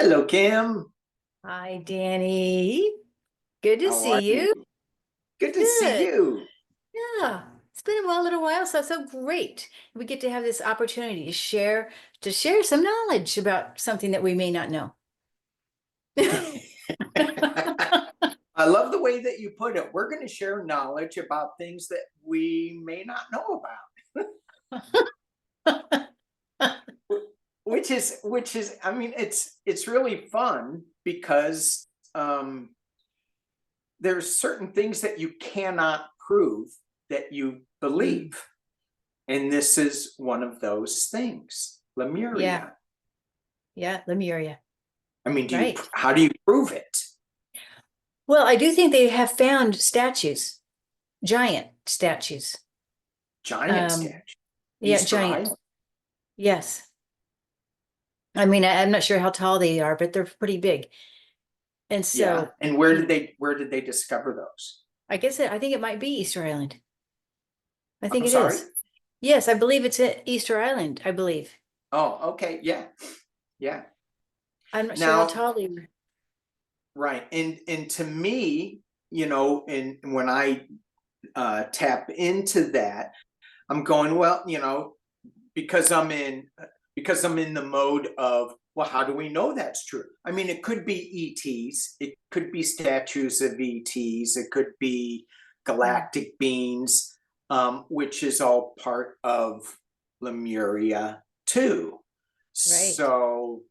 Hello, Kim. Hi, Danny. Good to How are see you? you. Good to see Good. you. Yeah. It's been a little while, so great. We get to have this opportunity to share some knowledge about something that we may not know. I love the way that you put it. We're going to share knowledge about things that we may not know about. Which is, I mean, it's really fun because there's certain things that you cannot prove that you believe. And this is one of those things, Yeah. Lemuria. Yeah, Lemuria. I mean, Right. how do you prove it? Well, I do think they have found statues, giant statues. Giant Um, statue. yeah, Easter giant. Island. Yes. I mean, I'm not sure how tall they are, but they're pretty big. And Yeah. so, And where did they discover those? I think it might be Easter Island. I think I'm it sorry? is. Yes, I believe it's at Easter Island, I believe. Oh, okay. Yeah. Yeah. I'm not sure how Now, tall they were. right. And to me, and when I tap into that, I'm going, well, because I'm in the mode of, well, how do we know that's true? I mean, it could be ETs, it could be statues of ETs, it could be galactic beings, which is all part of Lemuria too. Right. So,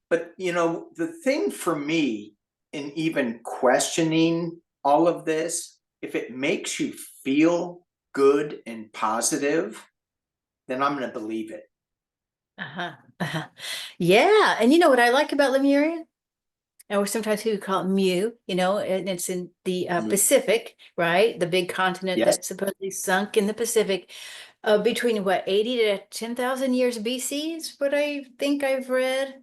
but the thing for me in even questioning all of this, if it makes you feel good and positive, then I'm going to believe it. Uh-huh. Uh-huh. Yeah. And you know what I like about Lemuria? Or sometimes people call it Mu, and it's in the Mm. Pacific, right? The big continent Yes. that supposedly sunk in the Pacific between what, 80 to 10,000 years BC is what I think I've read.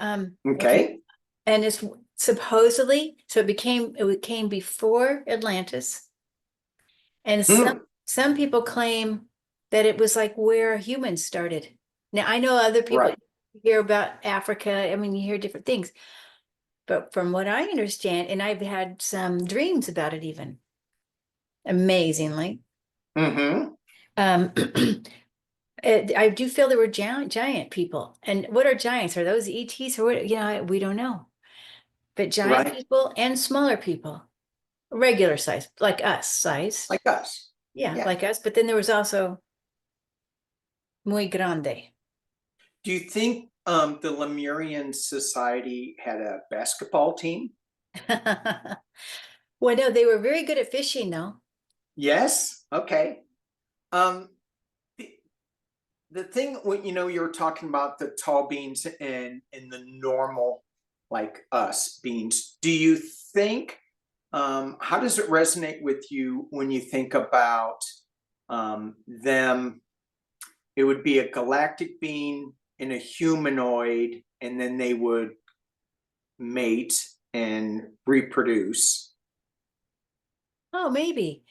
Okay. Okay. And it's supposedly, so it came before Atlantis. And some Mm. some people claim that it was like where humans started. Now I know other people Right. hear about Africa. I mean, you hear different things, but from what I understand, and I've had some dreams about it even, amazingly. Mm-hmm. Um, I do feel there were giant people. And what are giants? Are those ETs or what? We don't know. But giant Right. people and smaller people, regular size, like us size. Like us. Yeah, Yeah. like us. But then there was also muy grande. Do you think the Lemurian society had a basketball team? Well, no, they were very good at fishing, though. Yes. Okay. Um, the, the thing when you're talking about the tall beings and the normal like us beings, do you think how does it resonate with you when you think about them? It would be a galactic being and a humanoid, and then they would mate and reproduce. Oh, maybe.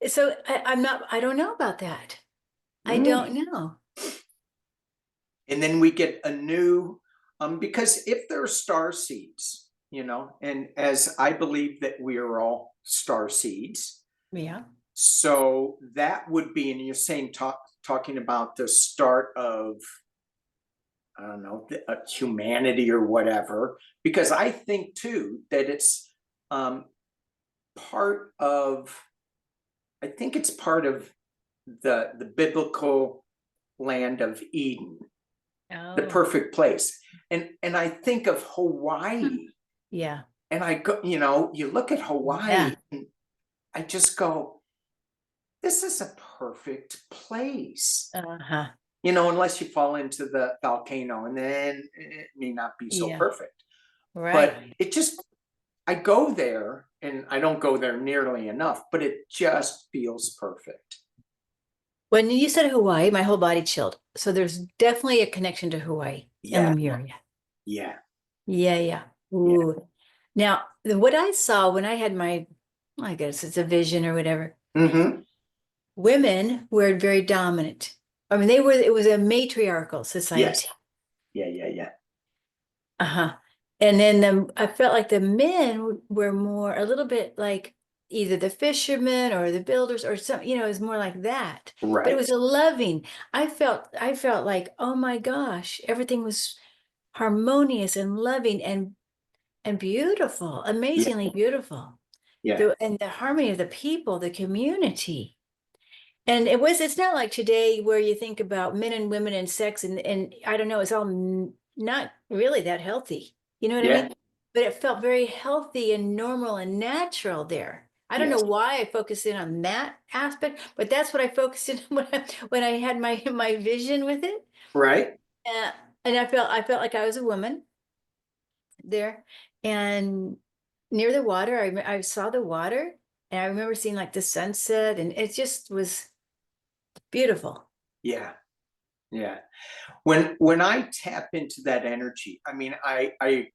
So I don't know about that. I don't Mm. know. And then we get a new, because if they're star seeds, and as I believe that we are all star seeds, Yeah. so that would be, and you're saying talking about the start of, I don't know, humanity or whatever, because I think too that it's part of, I think it's part of the biblical land of Eden, the Oh, perfect place. And I think of Hawaii, yeah. and I go, you look at Yeah. Hawaii, and I just go, this is a perfect place. Uh-huh. Unless you fall into the volcano, and then it may not be so Yeah. perfect. But Right. it just, I go there, and I don't go there nearly enough, but it just feels perfect. When you said Hawaii, my whole body chilled. So there's definitely a connection to Hawaii and Yeah, Lemuria. yeah, Yeah, yeah. yeah. Ooh. Now, what I saw when I had I guess it's a vision or whatever, Mm-hmm. women were very dominant. I mean, it was a matriarchal Yes. society. Yeah, yeah, yeah. Uh-huh. And then I felt like the men were more a little bit like either the fishermen or the builders or some, it was more like that. But it Right. was a loving. I felt like, oh my gosh, everything was harmonious and loving and beautiful, Yeah. amazingly beautiful. Yeah. And the harmony of the people, the community. And it's not like today where you think about men and women and sex and I don't know, it's all not really that healthy. You know what I Yeah. mean? But it felt very healthy and normal and natural there. I don't know Yes. why I focused in on that aspect, but that's what I focused in when I had my vision with it. Right. Uh, and I felt like I was a woman there and near the water. I saw the water and I remember seeing like the sunset and it just was beautiful. Yeah. Yeah. When I tap into that energy, I mean, I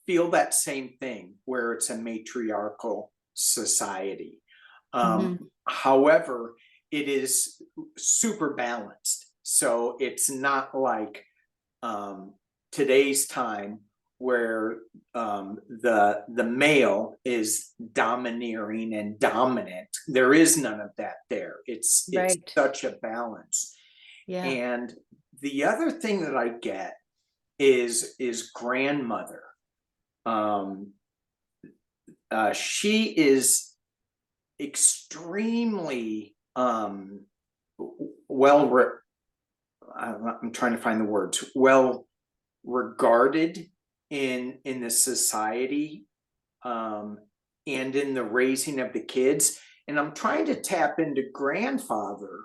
feel that same thing where it's a matriarchal society. Hmm. However, it is super balanced. So it's not like today's time where the male is domineering and dominant. There is none of that there. It's Right. such a balance. Yeah. And the other thing that I get is grandmother. Um, she is extremely well. I'm trying to find the words. Well regarded in the society, um, and in the raising of the kids. And I'm trying to tap into grandfather,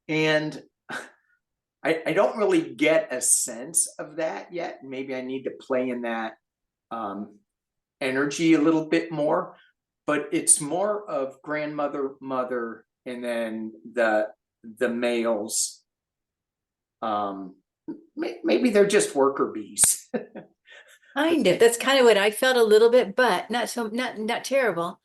and I don't really get a sense of that yet. Maybe I need to play in that um, energy a little bit more, but it's more of grandmother, mother, and then the males. Um, maybe they're just worker bees. Kind of. That's kind of what I felt a little bit, but not terrible.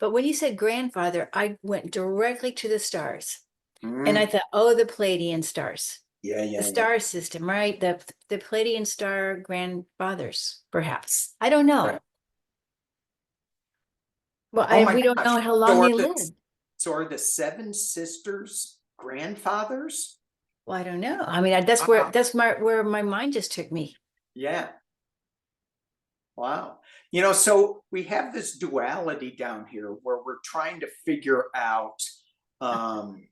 But when you said grandfather, I went directly to the stars. And I Mm, thought, oh, the Pleiadian stars, yeah, the yeah, yeah. star system, right? The Pleiadian star grandfathers, perhaps. I don't Right. know. Well, Oh my we don't gosh. know how So long are they the lived. so are the seven sisters grandfathers? Well, I don't know. I mean, that's Wow. where my mind just took me. Yeah. Wow. So we have this duality down here where we're trying to figure out, um,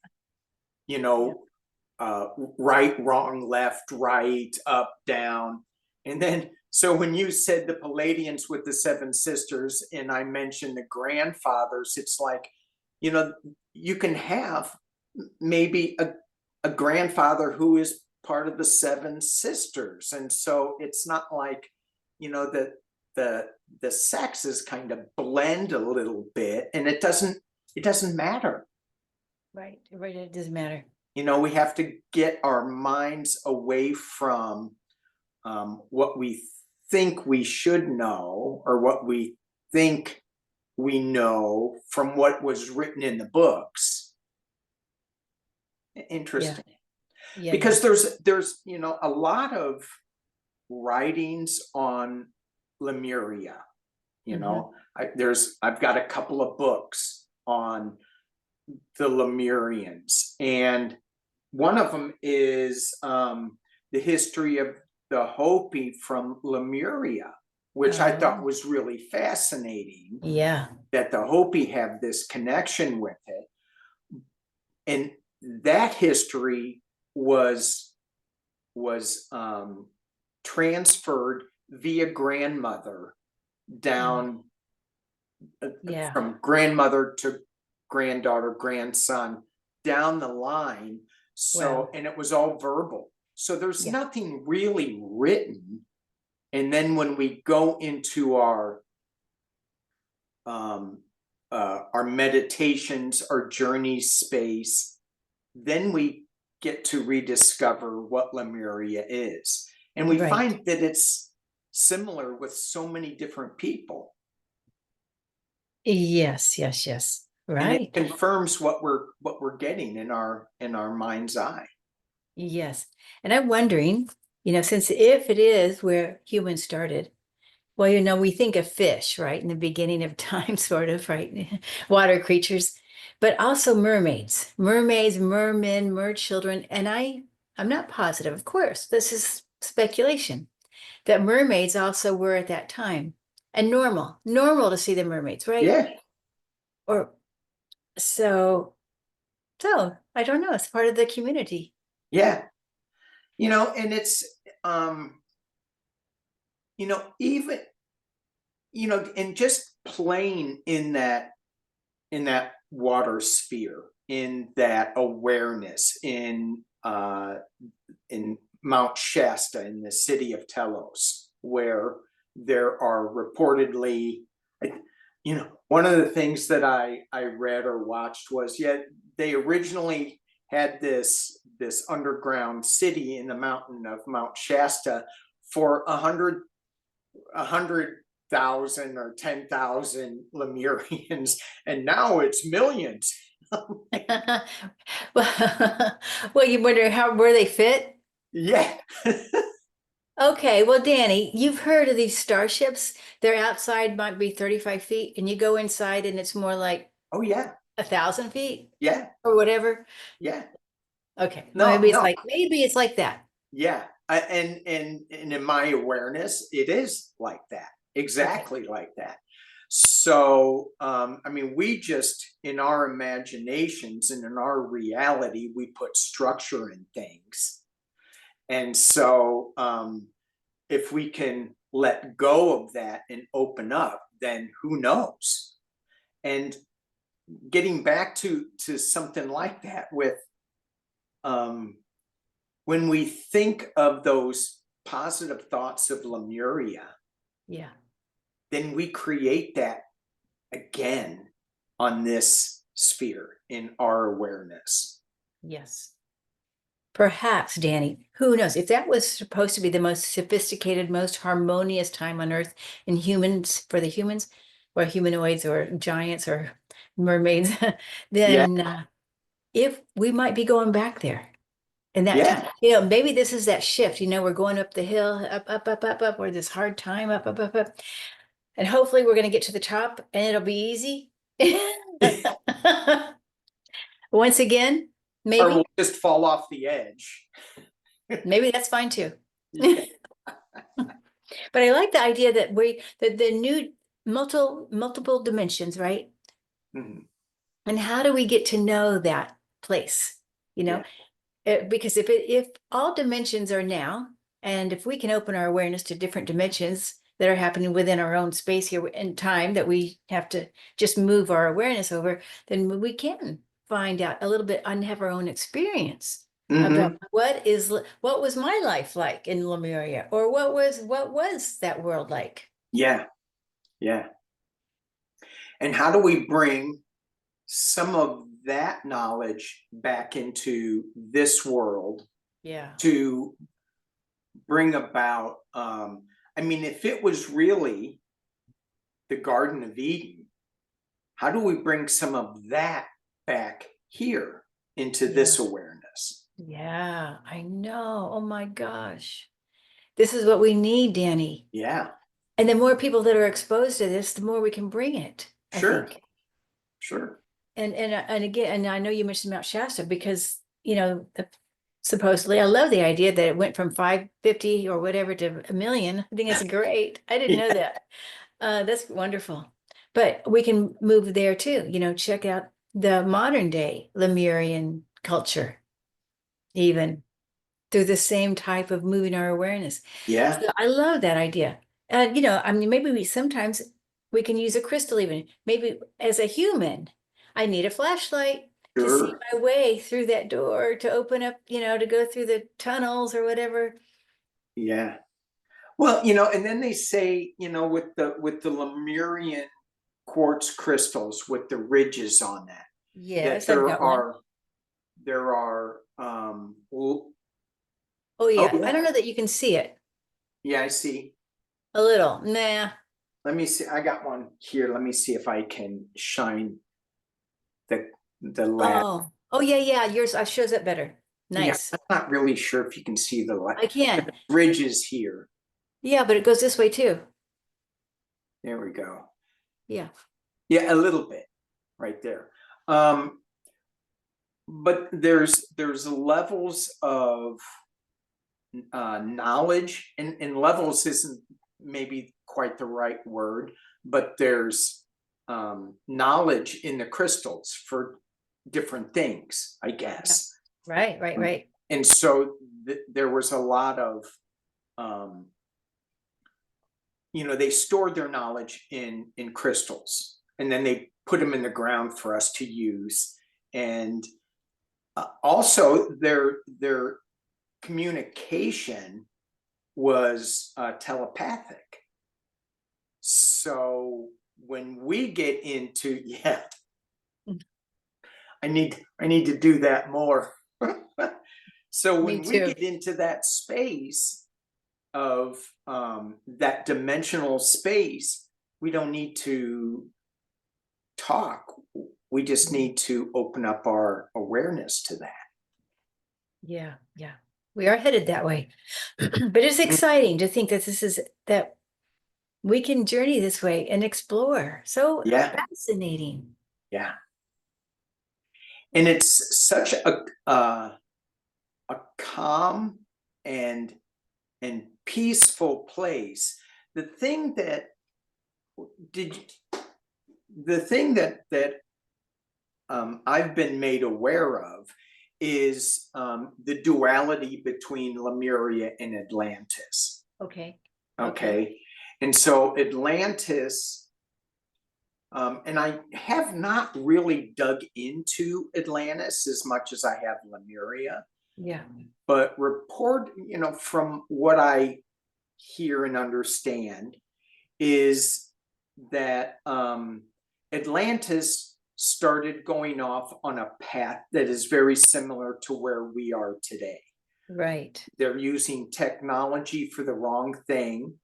you Yeah. know, right, wrong, left, right, up, down. And then, so when you said the Palladians with the seven sisters, and I mentioned the grandfathers, it's like, you know, you can have maybe a grandfather who is part of the seven sisters. And so it's not like, that the sexes kind of blend a little bit, and it doesn't matter. Right. Right. It doesn't matter. We have to get our minds away from what we think we should know, or what we think we know from what was written in the books. Yeah. Interesting. Yeah. Yeah. Because there's a lot of writings on Lemuria. Hmm. I've got a couple of books on the Lemurians, and one of them is the history of the Hopi from Lemuria, which I thought Oh, was really fascinating. yeah. That the Hopi have this connection with it, and that history was transferred via grandmother Mm. down, Yeah. from grandmother to granddaughter, grandson, down the line. Wow. And it was all verbal. So there's Yeah. nothing really written. And then when we go into our meditations, our journey space, then we get to rediscover what Lemuria is. And we Right. find that it's similar with so many different people. Yes. Yes. Yes. And it Right. confirms what we're getting in our mind's eye. Yes. And I'm wondering, since if it is where humans started, well, we think of fish, right, in the beginning of time, sort of, right? Water creatures, but also mermaids, mermen, mer children. And I'm not positive, of course, this is speculation, that mermaids also were at that time. And normal to see the mermaids, right? Yeah, Or so, I don't know, it's part of the community. yeah. And it's um, even, and just playing in that water sphere, in that awareness, in Mount Shasta, in the city of Telos, where there are reportedly, one of the things that I read or watched was, they originally had this underground city in the mountain of Mount Shasta for 100,000 or 10,000 Lemurians, and now it's millions. Well, well, you wonder where they fit? Yeah. Okay, well, Danny, you've heard of these starships. They're outside, might be 35 feet, and you go inside and it's more like Oh yeah. 1,000 feet Yeah. or whatever. Yeah. Okay, well, No, no. maybe it's like that. Yeah. And in my awareness, it is like that. Okay. Exactly like that. So, I mean, we just, in our imaginations and in our reality, we put structure in things. And so, if we can let go of that and open up, then who knows? And getting back to something like that, with when we think of those positive thoughts of Lemuria, Yeah. then we create that again on this sphere in our awareness. Yes. Perhaps, Danny, who knows? If that was supposed to be the most sophisticated, most harmonious time on Earth in humans, for the humans, or humanoids, or giants, or mermaids, Yeah. then if we might be going back there in that time, Yeah. maybe this is that shift. We're going up the hill, up, or this hard time, up. And hopefully we're going to get to the top and it'll be easy. Once again, Or we'll maybe, just fall off the edge. maybe that's fine too. Yeah. But I like the idea that the new multiple dimensions, right? Mhm. And how do we get to know that place? You know, Yeah. Because if all dimensions are now, and if we can open our awareness to different dimensions that are happening within our own space here in time, that we have to just move our awareness over, then we can find out a little bit and have our own experience about Hmm. what was my life like in Lemuria, or what was that world like? Yeah. Yeah. And how do we bring some of that knowledge back into this world Yeah. to bring about, I mean, if it was really the Garden of Eden, how do we bring some of that back here into Yeah. this awareness? Yeah, I know. Oh my gosh. This is what we need, Danny. Yeah. And the more people that are exposed to this, the more we can bring it, I Sure. think. Sure. And again, and I know you mentioned Mount Shasta because, supposedly I love the idea that it went from 550 or whatever to a million. I think it's great. I didn't know Yeah. that. That's wonderful. But we can move there too, check out the modern day Lemurian culture, even through the same type of moving our awareness. Yeah. So I love that idea. I mean, maybe sometimes we can use a crystal even. Maybe as a human, I need a flashlight to see Sure. my way through that door, to open up, to go through the tunnels or whatever. Yeah. Well, and then they say, with the Lemurian quartz crystals with the ridges on that Yes, I've got one. there are Oh oh yeah. I yeah. don't know that you can see it. Yeah, I see. A little. Nah. Let me see. I got one here. Let me see if I can shine the the lab. Oh. Oh yeah, yeah. Yours shows up better. Nice. I'm not really sure if you can see the light. I can. Bridges here. Yeah, but it goes this way too. There we go. Yeah. Yeah, a little bit right there. But there's levels of knowledge, and levels isn't maybe quite the right word, but there's knowledge in the crystals for different things, I guess. Right, right, right. And so there was a lot of they stored their knowledge in crystals, and then they put them in the ground for us to use. And also their communication was telepathic. So when we get into I need to do that more. So when we get into that space of that dimensional space, we don't need to talk. We just need to open up our awareness to that. Yeah, yeah. We are headed that way. But it's exciting to think that that we can journey this way and explore. So fascinating. Yeah. And it's such a calm and peaceful place. The thing that I've been made aware of is the duality between Lemuria and Atlantis. Okay. And so Atlantis, and I have not really dug into Atlantis as much as I have Lemuria. Yeah. But from what I hear and understand is that Atlantis started going off on a path that is very similar to where we are today. Right. They're using technology for the wrong thing.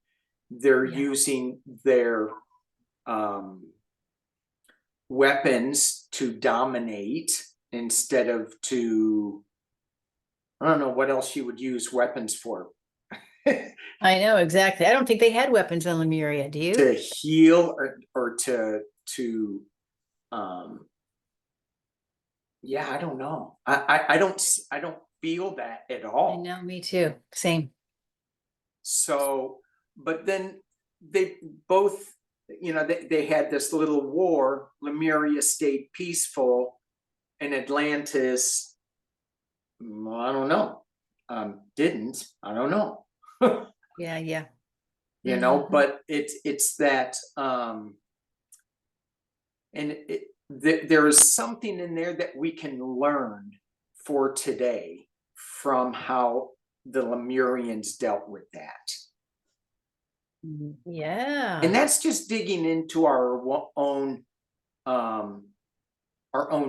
They're using their weapons to dominate instead of to, I don't know what else you would use weapons for. I know, exactly. I don't think they had weapons on Lemuria, do you? To heal or to I don't know. I don't feel that at all. I know, me too. Same. So, but then they both, they had this little war. Lemuria stayed peaceful, and Atlantis, I don't know, didn't. I don't know. Yeah, yeah. But it's that, and there is something in there that we can learn for today from how the Lemurians dealt with that. Yeah. And that's just digging into our own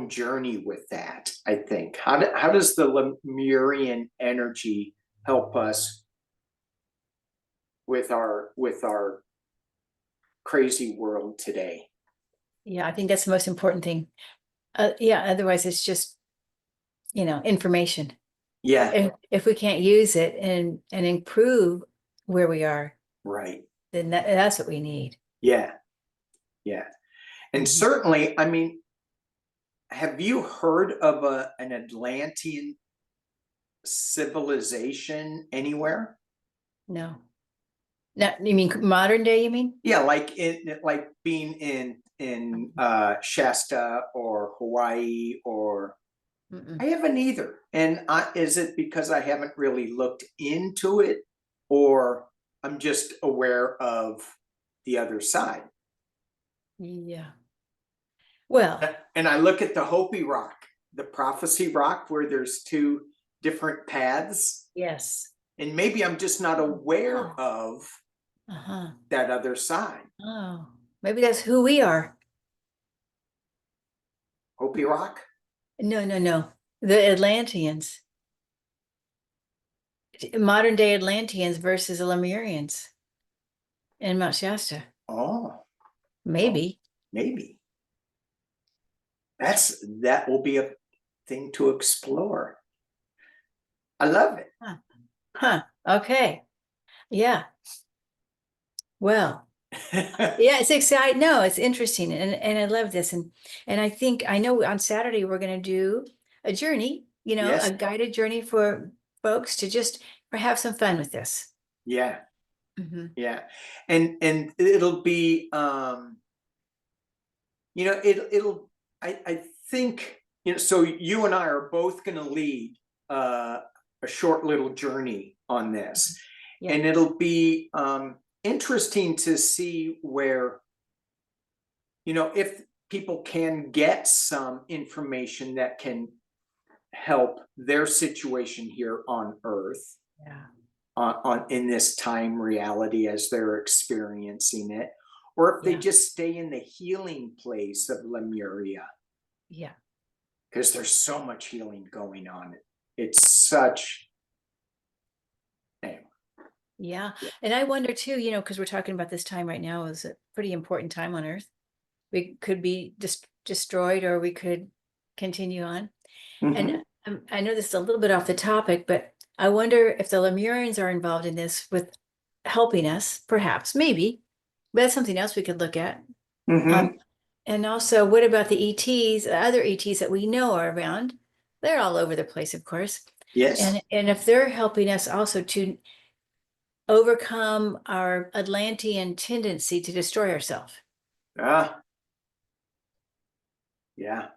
journey with that, I think. How does the Lemurian energy help us with our crazy world today? Yeah, I think that's the most important thing. Yeah, otherwise it's just, information. Yeah. If we can't use it and improve where we are, Right. then that's what we need. Yeah. Yeah. And certainly, I mean, have you heard of an Atlantean civilization anywhere? No. Now, you mean modern day, you mean? Yeah, like being in Shasta or Hawaii or I haven't either. And is it because I haven't really looked into it, or I'm just aware of the other side? Yeah. Well, and I look at the Hopi Rock, the Prophecy Rock, where there's two different paths. Yes. And maybe I'm just not aware of that other side. Oh, maybe that's who we are. Hopi Rock? No, no, no. The Atlanteans. Modern day Atlanteans versus the Lemurians in Mount Shasta. Oh. Maybe. Maybe. That will be a thing to explore. I love it. Huh. Huh. Okay. Yeah. Well, yeah, it's exciting. No, it's interesting, and I love this, and I think I know on Saturday we're going to do a journey, Yes. a guided journey for folks to just have some fun with this. Yeah. Hmm. Yeah. And it'll be it'll I think, so you and I are both going to lead a short little journey on this. Yeah. And it'll be interesting to see where, if people can get some information that can help their situation here on Earth, Yeah. on in this time reality as they're experiencing it, or if they Yeah. just stay in the healing place of Lemuria, Yeah. because there's so much healing going on. It's such. Anyway. Yeah. And I wonder too, because we're talking about this time right now is a pretty important time on Earth. We could be destroyed, or we could continue on. And I know this is a little bit off the topic, but I wonder if the Lemurians are involved in this with helping us, perhaps, maybe. But that's something else we could look at. Mm-hmm. And also, what about the ETs, other ETs that we know are around? They're all over the place, of course. Yes. And if they're helping us also to overcome our Atlantean tendency to destroy ourselves. Ah. Yeah.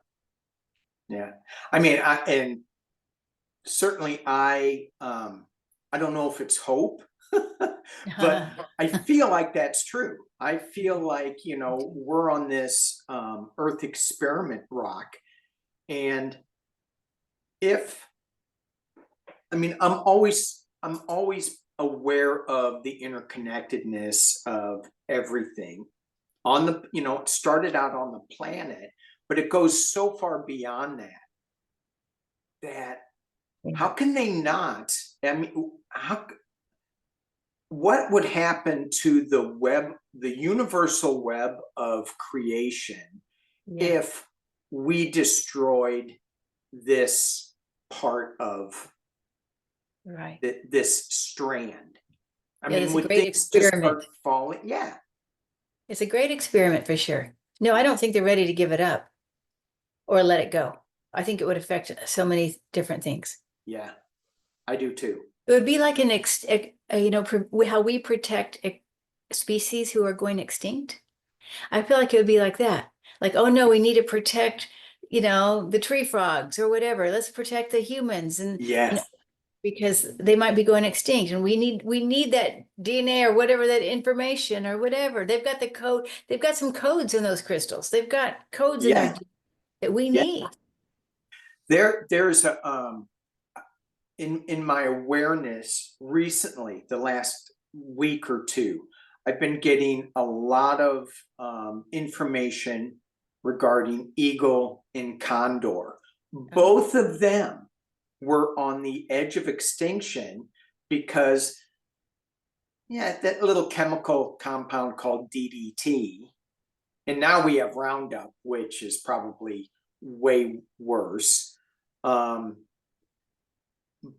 Yeah. I mean, and certainly I don't know if it's hope, but I feel like that's true. I feel like, we're on this Earth experiment rock. And if, I mean, I'm always aware of the interconnectedness of everything on the, it started out on the planet, but it goes so far beyond that how can they not? I mean, what would happen to the web, the universal web of creation, Yeah. if we destroyed this part of Right. this strand? I Yeah, mean, that's a would great things just start experiment. falling? Yeah. It's a great experiment for sure. No, I don't think they're ready to give it up or let it go. I think it would affect so many different things. Yeah. I do too. It would be like how we protect species who are going extinct. I feel like it would be like that. Like, oh no, we need to protect, the tree frogs or whatever. Let's protect the humans, and Yes. because they might be going extinct, and we need that DNA or whatever, that information or whatever. They've got the code. They've got some codes in those crystals. They've got codes in Yeah. there that we Yeah. need. There's a in my awareness recently, the last week or two, I've been getting a lot of information regarding eagle and condor. Both of them were on the edge of extinction because, yeah, that little chemical compound called DDT. And now we have Roundup, which is probably way worse.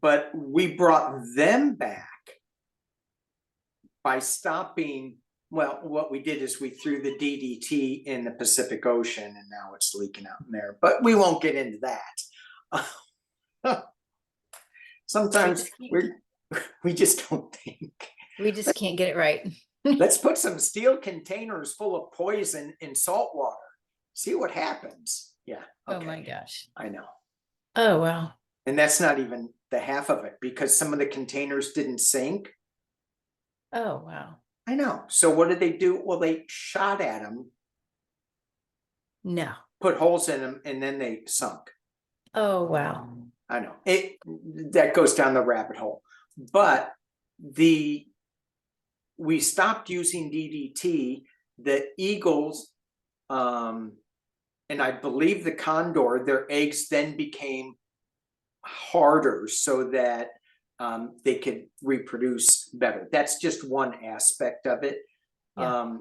But we brought them back by stopping. Well, what we did is we threw the DDT in the Pacific Ocean, and now it's leaking out in there. But we won't get into that. Sometimes we just don't think. We just can't get it right. Let's put some steel containers full of poison in salt water. See what happens. Yeah. Okay. Oh my gosh. I know. Oh wow. And that's not even the half of it, because some of the containers didn't sink. Oh wow. I know. So what did they do? Well, they shot at them, No. put holes in them, and then they sunk. Oh wow. I know. That goes down the rabbit hole. But we stopped using DDT. The eagles, and I believe the condor, their eggs then became harder so that they could reproduce better. That's just one aspect of it. Yeah.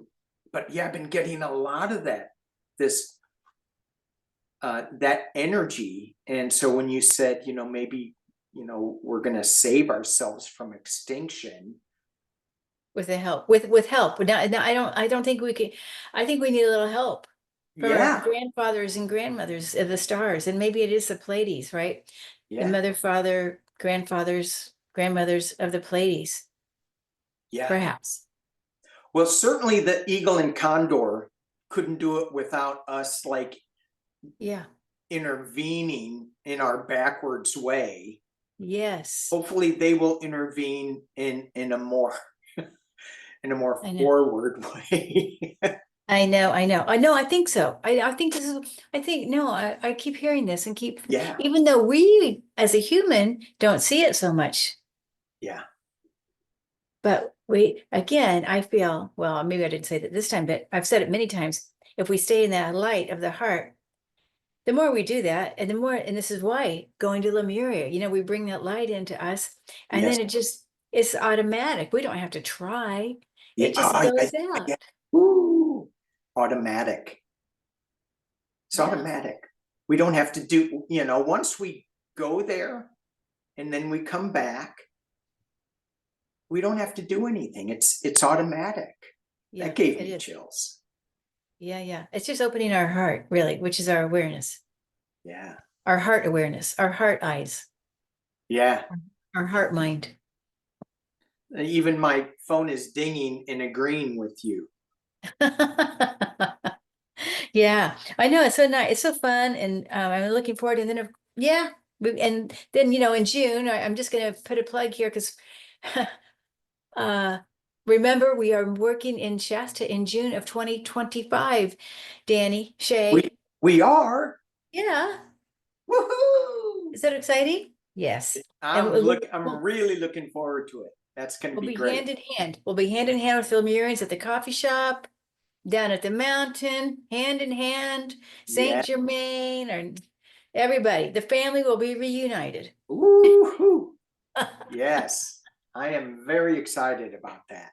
But yeah, I've been getting a lot of that energy. And so when you said, maybe, we're going to save ourselves from extinction. With the help, with help. Now, I don't think we can, I think we need a little help from our Yeah, grandfathers and grandmothers of the stars, and maybe it is the Pleiades, right? The yeah, mother, father, grandfathers, grandmothers of the Pleiades, yeah. perhaps. Well, certainly the eagle and condor couldn't do it without us like Yeah. intervening in our backwards way. Yes. Hopefully they will intervene in a more in a more I know. forward way. I know. I think so. I think this is, I think, no, I keep hearing this and keep, Yeah, even though we as a human don't see it so much, yeah, but we, again, I feel, well, maybe I didn't say that this time, but I've said it many times. If we stay in that light of the heart, the more we do that, and the more, and this is why going to Lemuria, we bring that light into us, and yes, then it's automatic. We don't have to try. yeah, It just yeah, goes yeah. out. Ooh, automatic. It's Yeah. automatic. We don't have to do, once we go there and then we come back, we don't have to do anything. It's automatic. Yeah, That gave it me is. chills. Yeah, yeah. It's just opening our heart, really, which is our awareness, Yeah. our heart awareness, our heart eyes, Yeah. our heart mind. Even my phone is dinging and agreeing with you. Yeah, I know. It's so nice. It's so fun. And I'm looking forward. And then, yeah. And then, in June, I'm just going to put a plug here because uh, remember, we are working in Shasta in June of 2025. Danny, We Shay. we are. Yeah. Woohoo! Is that exciting? Yes. And I'm really looking forward to it. That's going to we'll be be great. hand in hand. We'll be hand in hand with the Lemurians at the coffee shop, down at the mountain, hand in hand, Yeah. Saint Germain, or everybody. The family will be reunited. Woohoo! Yes. I am very excited about that.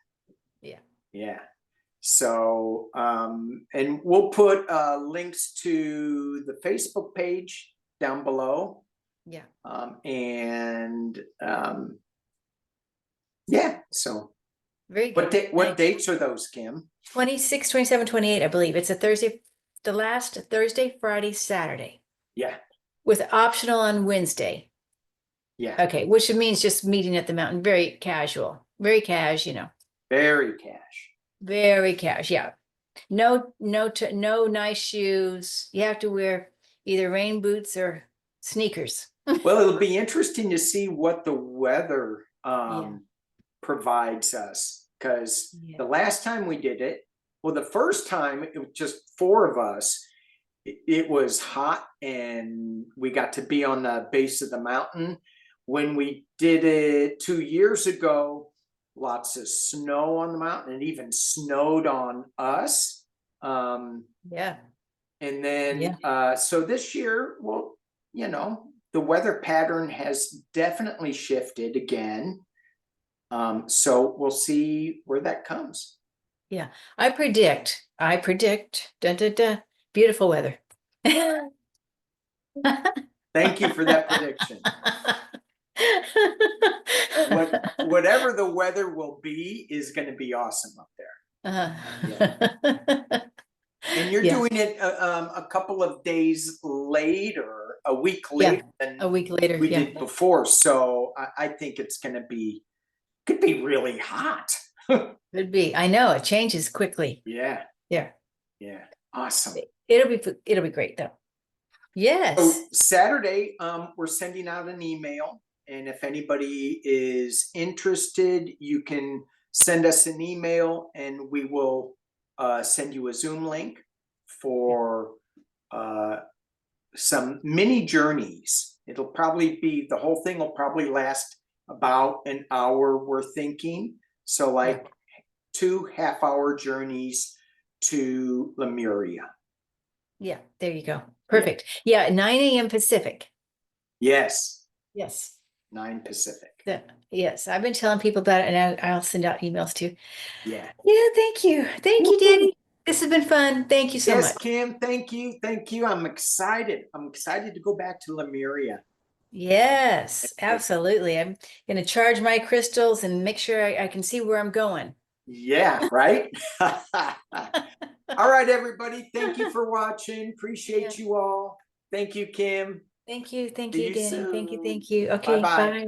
Yeah, Yeah. So, and we'll put links to the Facebook page down below. yeah, And yeah, so very good. what dates are those, Kim? 26, 27, 28, I believe. It's a Thursday, the last Thursday, Friday, Saturday, Yeah, with optional on Wednesday. yeah, Okay, which means just meeting at the mountain, very casual, very cash, very cash. very cash. Yeah. No nice shoes. You have to wear either rain boots or sneakers. Well, it'll be interesting to see what the weather Yeah. provides us, because Yeah. the last time we did it, well, the first time it was just four of us. It was hot and we got to be on the base of the mountain. When we did it 2 years ago, lots of snow on the mountain and even snowed on us. Yeah. And then, Yeah. so this year, well, the weather pattern has definitely shifted again. So we'll see where that comes. Yeah. I predict, beautiful weather. Thank you for that prediction. Whatever the weather will be is going to be awesome up there. Uh-huh. And you're Yeah. doing it a couple of days later, a week Yeah. later than A week later. we Yeah. did before. So I think it's going to could be really hot. Could be. I know it changes quickly. Yeah, Yeah. yeah, awesome. It'll be great though. Yes. So Saturday, we're sending out an email, and if anybody is interested, you can send us an email, and we will send you a Zoom link Yeah. for some mini journeys. It'll probably be, the whole thing will probably last about an hour, we're thinking. So like Yeah. 2 half-hour journeys to Lemuria. Yeah. There you go. Perfect. Yeah. 9 a.m. Pacific. Yes, Yes. 9 Pacific. Yes. I've been telling people about it, and I'll send out emails too. Yeah. Yeah. Thank you. Thank you, Danny. This has been fun. Thank you so Yes, much. Kim, thank you. Thank you. I'm excited. I'm excited to go back to Lemuria. Yes, absolutely. I'm going to charge my crystals and make sure I can see where I'm going. Yeah, right? All right, everybody. Thank you for watching. Yeah. Appreciate you all. Thank you, Kim. Thank you. Thank See you, you Danny. Thank you. soon. Thank you. Okay, Bye-bye. bye.